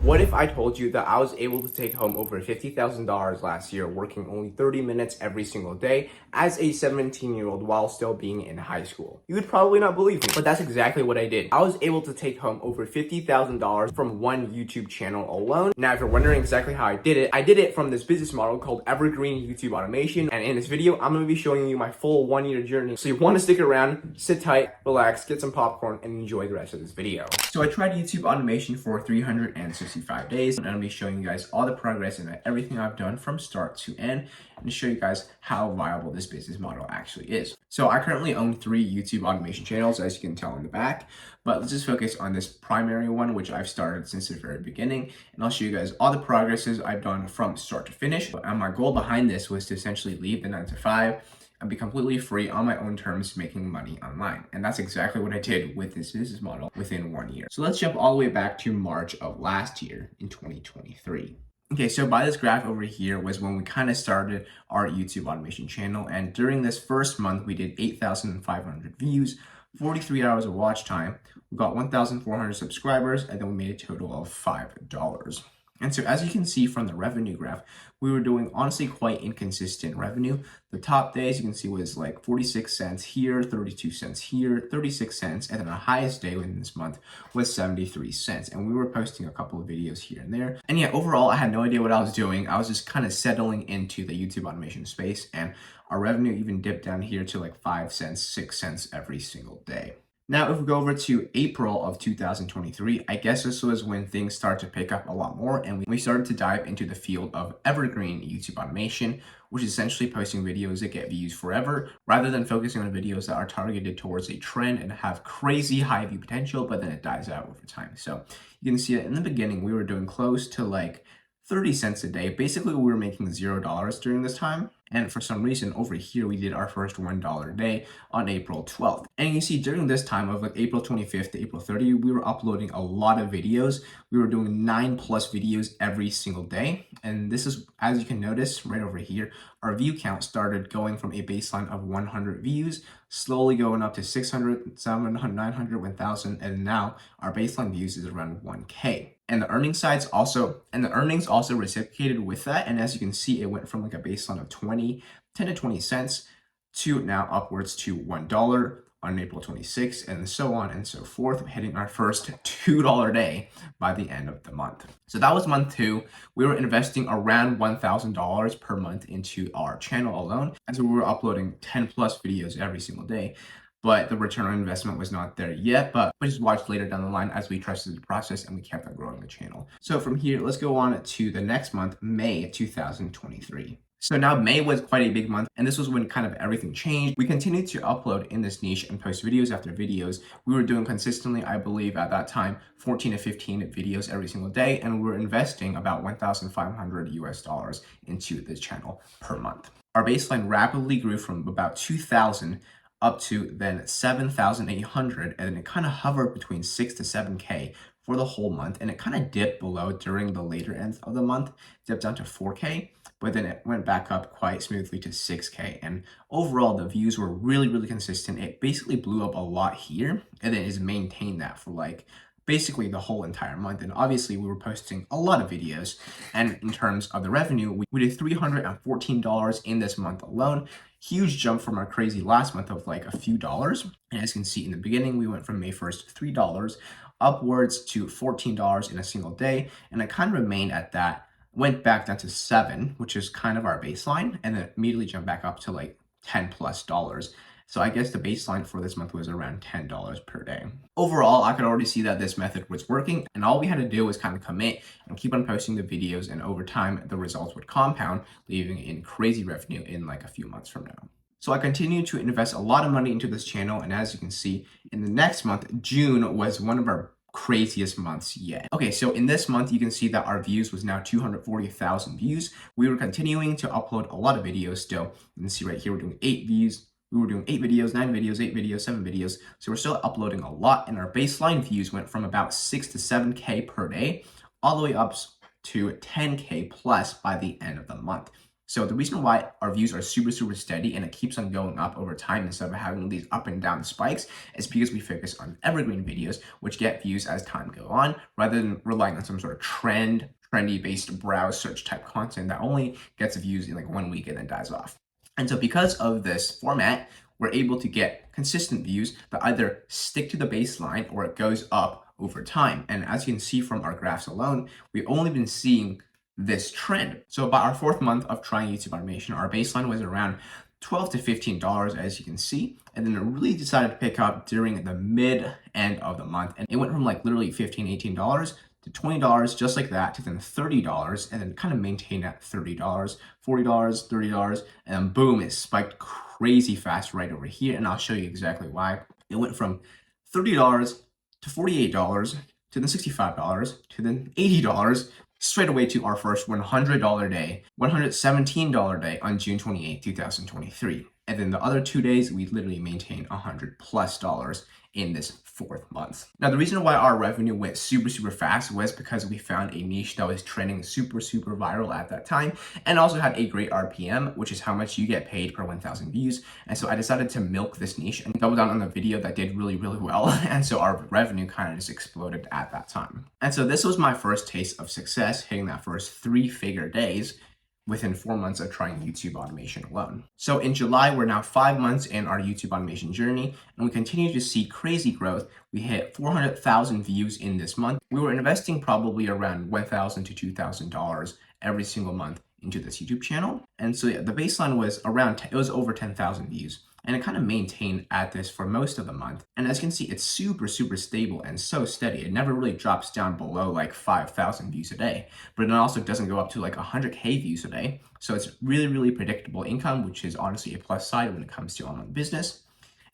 What if I told you that I was able to take home over $50,000 last year working only 30 minutes every single day as a 17-year-old while still being in high school? You would probably not believe me, but that's exactly what I did. I was able to take home over $50,000 from one YouTube channel alone. Now, if you're wondering exactly how I did it from this business model called Evergreen YouTube Automation. And in this video, I'm going to be showing you my full 1-year journey. So you want to stick around, sit tight, relax, get some popcorn, and enjoy the rest of this video. So I tried YouTube automation for 365 days, and I'm going to be showing you guys all the progress and everything I've done from start to end, and to show you guys how viable this business model actually is. So I currently own 3 YouTube automation channels, as you can tell in the back, but let's just focus on this primary one, which I've started since the very beginning, and I'll show you guys all the progresses I've done from start to finish. And my goal behind this was to essentially leave the 9 to 5 and be completely free on my own terms making money online. And that's exactly what I did with this business model within 1 year. So let's jump all the way back to March of last year in 2023. Okay, so by this graph over here was when we kind of started our YouTube automation channel. And during this first month, we did 8,500 views, 43 hours of watch time. We got 1,400 subscribers, and then we made a total of $5. And so as you can see from the revenue graph, we were doing honestly quite inconsistent revenue. The top days you can see was like 46 cents here, 32 cents here, 36 cents, and then the highest day within this month was 73 cents. And we were posting a couple of videos here and there. And yeah, overall, I had no idea what I was doing. I was just kind of settling into the YouTube automation space, and our revenue even dipped down here to like 5 cents, 6 cents every single day. Now, if we go over to April of 2023, I guess this was when things started to pick up a lot more, and we started to dive into the field of Evergreen YouTube Automation, which is essentially posting videos that get views forever, rather than focusing on videos that are targeted towards a trend and have crazy high view potential, but then it dies out over time. So you can see that in the beginning, we were doing close to like 30 cents a day. Basically, we were making $0 during this time. And for some reason over here, we did our first $1 a day on April 12th. And you see during this time of like April 25th to April 30th, we were uploading a lot of videos. We were doing 9+ videos every single day. And this is, as you can notice right over here, our view count started going from a baseline of 100 views, slowly going up to 600, 700, 900, 1000. And now our baseline views is around 1K. And the earnings also reciprocated with that. And as you can see, it went from like a baseline of 10 to 20 cents to now upwards to $1 on April 26th, and so on and so forth, hitting our first $2 day by the end of the month. So that was month 2. We were investing around $1,000 per month into our channel alone, as we were uploading 10+ videos every single day. But the return on investment was not there yet, but we just watched later down the line as we trusted the process and we kept on growing the channel. So from here, let's go on to the next month, May 2023. So now May was quite a big month, and this was when kind of everything changed. We continued to upload in this niche and post videos after videos. We were doing consistently, I believe at that time, 14 to 15 videos every single day, and we were investing about $1,500 into this channel per month. Our baseline rapidly grew from about 2,000 up to then 7,800, and then it kind of hovered between 6 to 7K for the whole month, and it kind of dipped below during the later end of the month, dipped down to 4K, but then it went back up quite smoothly to 6K. And overall, the views were really, really consistent. It basically blew up a lot here, and then it's maintained that for like basically the whole entire month. And obviously we were posting a lot of videos, and in terms of the revenue, we did $314 in this month alone. Huge jump from our crazy last month of like a few dollars. And as you can see in the beginning, we went from May 1st $3 upwards to $14 in a single day, and it kind of remained at that, went back down to 7, which is kind of our baseline, and then immediately jumped back up to like $10+. So I guess the baseline for this month was around $10 per day. Overall, I could already see that this method was working, and all we had to do was kind of commit and keep on posting the videos, and over time, the results would compound, leaving in crazy revenue in like a few months from now. So I continued to invest a lot of money into this channel, and as you can see, in the next month, June was one of our craziest months yet. Okay, so in this month, you can see that our views was now 240,000 views. We were continuing to upload a lot of videos still. You can see right here, we're doing 8 views. We were doing 8 videos, 9 videos, 8 videos, 7 videos. So we're still uploading a lot, and our baseline views went from about 6 to 7K per day, all the way up to 10K plus by the end of the month. So the reason why our views are super steady and it keeps on going up over time instead of having these up and down spikes is because we focus on evergreen videos, which get views as time goes on, rather than relying on some sort of trendy based browse search type content that only gets views in like 1 week and then dies off. And so because of this format, we're able to get consistent views that either stick to the baseline or it goes up over time. And as you can see from our graphs alone, we've only been seeing this trend. So about our 4th month of trying YouTube automation, our baseline was around $12 to $15, as you can see, and then it really decided to pick up during the mid end of the month, and it went from like literally $15, $18 to $20, just like that, to then $30, and then kind of maintained at $30, $40, $30, and then boom, it spiked crazy fast right over here, and I'll show you exactly why. It went from $30 to $48 to then $65 to then $80, straight away to our first $100 day, $117 day on June 28, 2023. And then the other 2 days, we literally maintained $100+ in this 4th month. Now, the reason why our revenue went super fast was because we found a niche that was trending super viral at that time and also had a great RPM, which is how much you get paid per 1,000 views. And so I decided to milk this niche and double down on the video that did really well. And so our revenue kind of just exploded at that time. And so this was my first taste of success, hitting that first 3-figure days within 4 months of trying YouTube automation alone. So in July, we're now 5 months in our YouTube automation journey, and we continue to see crazy growth. We hit 400,000 views in this month. We were investing probably around $1,000 to $2,000 every single month into this YouTube channel. And so yeah, the baseline was around, it was over 10,000 views. And it kind of maintained at this for most of the month. And as you can see, it's super stable and so steady. It never really drops down below like 5,000 views a day, but it also doesn't go up to like 100K views a day. So it's really predictable income, which is honestly a plus side when it comes to online business.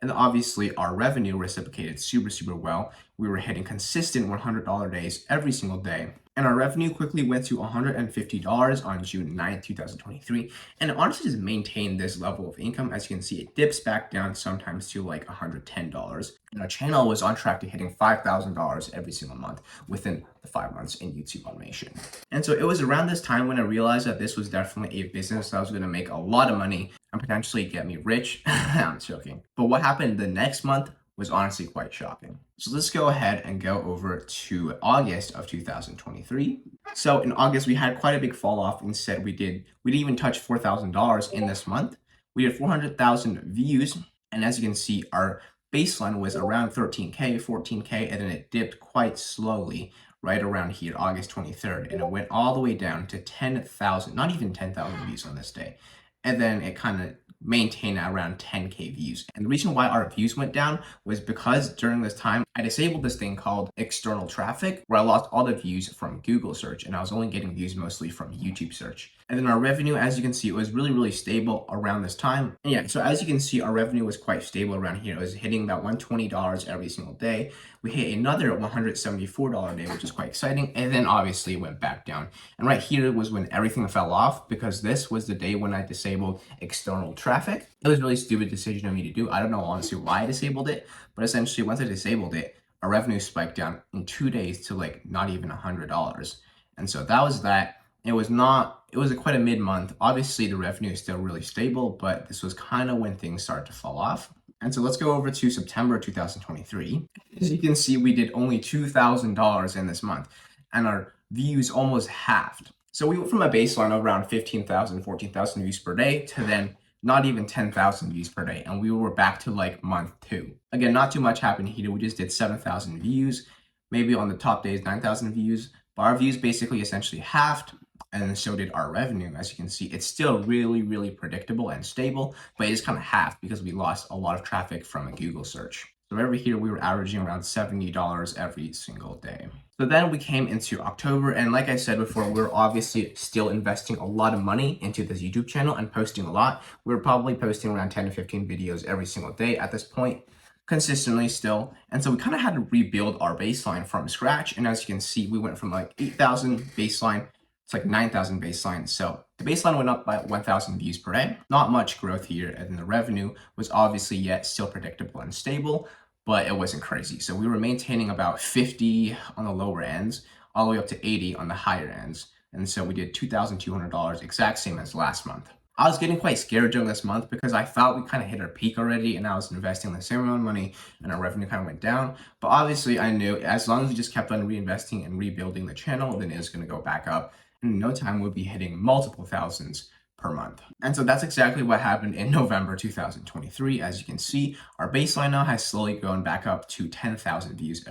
And obviously our revenue reciprocated super well. We were hitting consistent $100 days every single day. And our revenue quickly went to $150 on June 9th, 2023. And it honestly just maintained this level of income. As you can see, it dips back down sometimes to like $110. And our channel was on track to hitting $5,000 every single month within the 5 months in YouTube automation. And so it was around this time when I realized that this was definitely a business that was going to make a lot of money and potentially get me rich. I'm joking. But what happened the next month was honestly quite shocking. So let's go ahead and go over to August of 2023. So in August, we had quite a big fall off. Instead, we didn't even touch $4,000 in this month. We had 400,000 views. And as you can see, our baseline was around 13K, 14K, and then it dipped quite slowly right around here, August 23rd. And it went all the way down to 10,000, not even 10,000 views on this day. And then it kind of maintained at around 10K views. And the reason why our views went down was because during this time, I disabled this thing called external traffic, where I lost all the views from Google search, and I was only getting views mostly from YouTube search. And then our revenue, as you can see, it was really stable around this time. And yeah, so as you can see, our revenue was quite stable around here. It was hitting about $120 every single day. We hit another $174 day, which is quite exciting. And then obviously it went back down. And right here was when everything fell off, because this was the day when I disabled external traffic. It was a really stupid decision of me to do. I don't know honestly why I disabled it, but essentially once I disabled it, our revenue spiked down in 2 days to like not even $100. And so that was that. It was quite a mid-month. Obviously the revenue is still really stable, but this was kind of when things started to fall off. And so let's go over to September 2023. As you can see, we did only $2,000 in this month, and our views almost halved. So we went from a baseline of around 15,000, 14,000 views per day to then not even 10,000 views per day. And we were back to like month 2. Again, not too much happened here. We just did 7,000 views, maybe on the top days, 9,000 views, but our views basically essentially halved. And so did our revenue. As you can see, it's still really predictable and stable, but it is kind of half because we lost a lot of traffic from a Google search. So over here, we were averaging around $70 every single day. So then we came into October, and like I said before, we're obviously still investing a lot of money into this YouTube channel and posting a lot. We're probably posting around 10 to 15 videos every single day at this point, consistently still. And so we kind of had to rebuild our baseline from scratch. And as you can see, we went from like 8,000 baseline, it's like 9,000 baseline. So the baseline went up by 1,000 views per day. Not much growth here. And then the revenue was obviously yet still predictable and stable, but it wasn't crazy. So we were maintaining about 50 on the lower ends, all the way up to 80 on the higher ends. And so we did $2,200, exact same as last month. I was getting quite scared during this month because I thought we kind of hit our peak already and I was investing the same amount of money and our revenue kind of went down. But obviously I knew as long as we just kept on reinvesting and rebuilding the channel, then it's going to go back up. And in no time we'll be hitting multiple thousands per month. And so that's exactly what happened in November 2023. As you can see, our baseline now has slowly gone back up to 10,000 views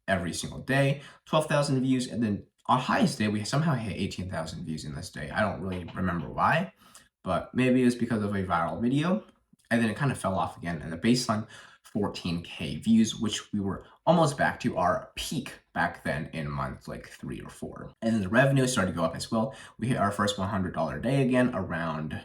every single day, 12,000 views, and then our highest day, we somehow hit 18,000 views in this day. I don't really remember why, but maybe it was because of a viral video, and then it kind of fell off again, and the baseline 14K views, which we were almost back to our peak back then in month like 3 or 4. And then the revenue started to go up as well. We hit our first $100 day again around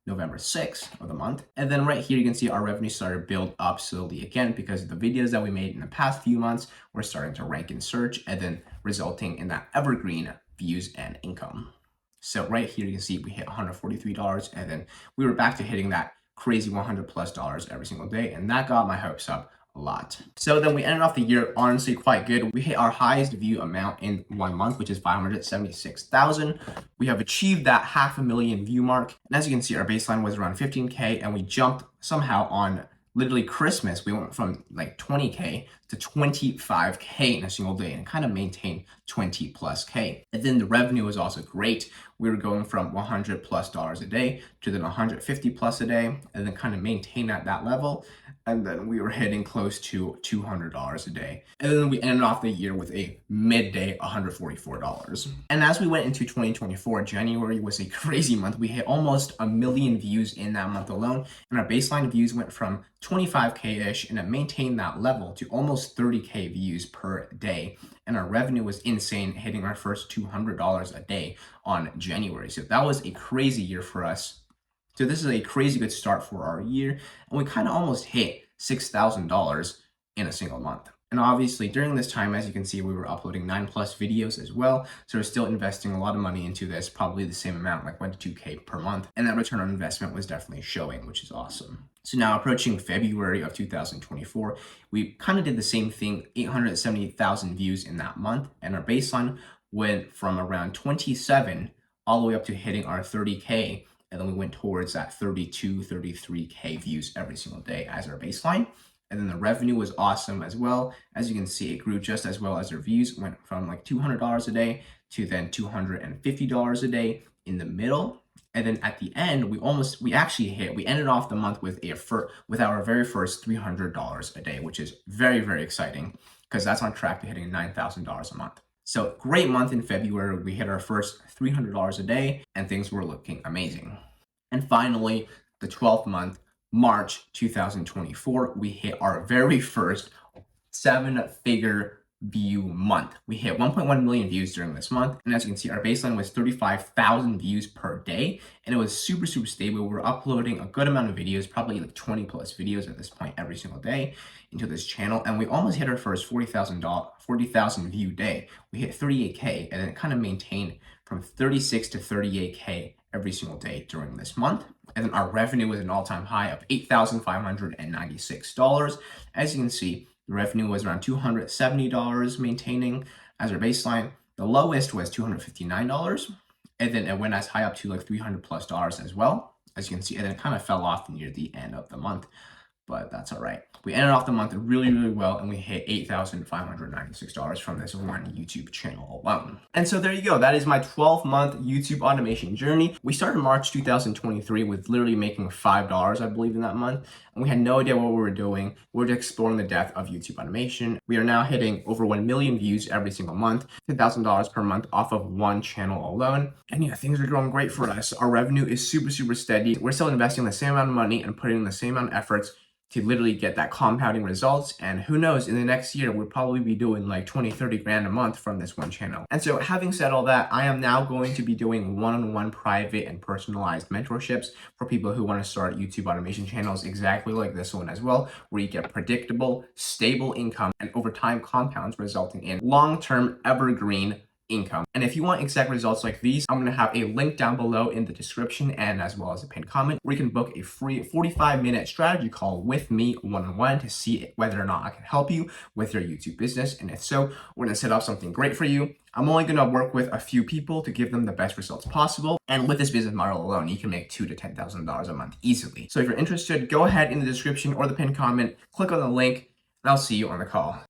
November 6th of the month. And then right here, you can see our revenue started to build up slowly again because the videos that we made in the past few months were starting to rank in search and then resulting in that evergreen views and income. So right here, you can see we hit $143 and then we were back to hitting that crazy $100+ every single day. And that got my hopes up a lot. So then we ended off the year honestly quite good. We hit our highest view amount in 1 month, which is 576,000. We have achieved that 500,000 view mark. And as you can see, our baseline was around 15K and we jumped somehow on literally Christmas. We went from like 20K to 25K in a single day and kind of maintained 20+ K. And then the revenue was also great. We were going from $100+ a day to then $150+ a day and then kind of maintain at that level. And then we were hitting close to $200 a day. And then we ended off the year with a midday $144. And as we went into 2024, January was a crazy month. We hit almost 1 million views in that month alone. And our baseline views went from 25K-ish and it maintained that level to almost 30K views per day. And our revenue was insane, hitting our first $200 a day on January. So that was a crazy year for us. So this is a crazy good start for our year. And we kind of almost hit $6,000 in a single month. And obviously during this time, as you can see, we were uploading 9+ videos as well. So we're still investing a lot of money into this, probably the same amount, like 1 to 2K per month. And that return on investment was definitely showing, which is awesome. So now approaching February of 2024, we kind of did the same thing, 870,000 views in that month. And our baseline went from around 27 all the way up to hitting our 30K. And then we went towards that 32, 33K views every single day as our baseline. And then the revenue was awesome as well. As you can see, it grew just as well as our views. It went from like $200 a day to then $250 a day in the middle. And then at the end, we ended off the month with our very first $300 a day, which is very, very exciting because that's on track to hitting $9,000 a month. So great month in February. We hit our first $300 a day and things were looking amazing. And finally, the 12th month, March 2024, we hit our very first 7-figure view month. We hit 1.1 million views during this month. And as you can see, our baseline was 35,000 views per day. And it was super, super stable. We were uploading a good amount of videos, probably like 20+ videos at this point every single day into this channel. And we almost hit our first 40,000 view day. We hit 38K and then it kind of maintained from 36 to 38K every single day during this month. And then our revenue was an all-time high of $8,596. As you can see, the revenue was around $270 maintaining as our baseline. The lowest was $259. And then it went as high up to like $300+ as well, as you can see. And then it kind of fell off near the end of the month, but that's all right. We ended off the month really, really well, and we hit $8,596 from this one YouTube channel alone. And so there you go. That is my 12-month YouTube automation journey. We started March 2023 with literally making $5, I believe, in that month, and we had no idea what we were doing. We were just exploring the depth of YouTube automation. We are now hitting over 1 million views every single month, $10,000 per month off of one channel alone. And yeah, things are going great for us. Our revenue is super, super steady. We're still investing the same amount of money and putting in the same amount of efforts to literally get that compounding results. And who knows, in the next year, we'll probably be doing like 20, 30 grand a month from this one channel. And so having said all that, I am now going to be doing one-on-one private and personalized mentorships for people who want to start YouTube automation channels exactly like this one as well, where you get predictable, stable income and over time compounds resulting in long-term evergreen income. And if you want exact results like these, I'm going to have a link down below in the description and as well as a pinned comment where you can book a free 45-minute strategy call with me one-on-one to see whether or not I can help you with your YouTube business. And if so, we're going to set up something great for you. I'm only going to work with a few people to give them the best results possible. And with this business model alone, you can make $2,000 to $10,000 a month easily. So if you're interested, go ahead in the description or the pinned comment, click on the link, and I'll see you on the call.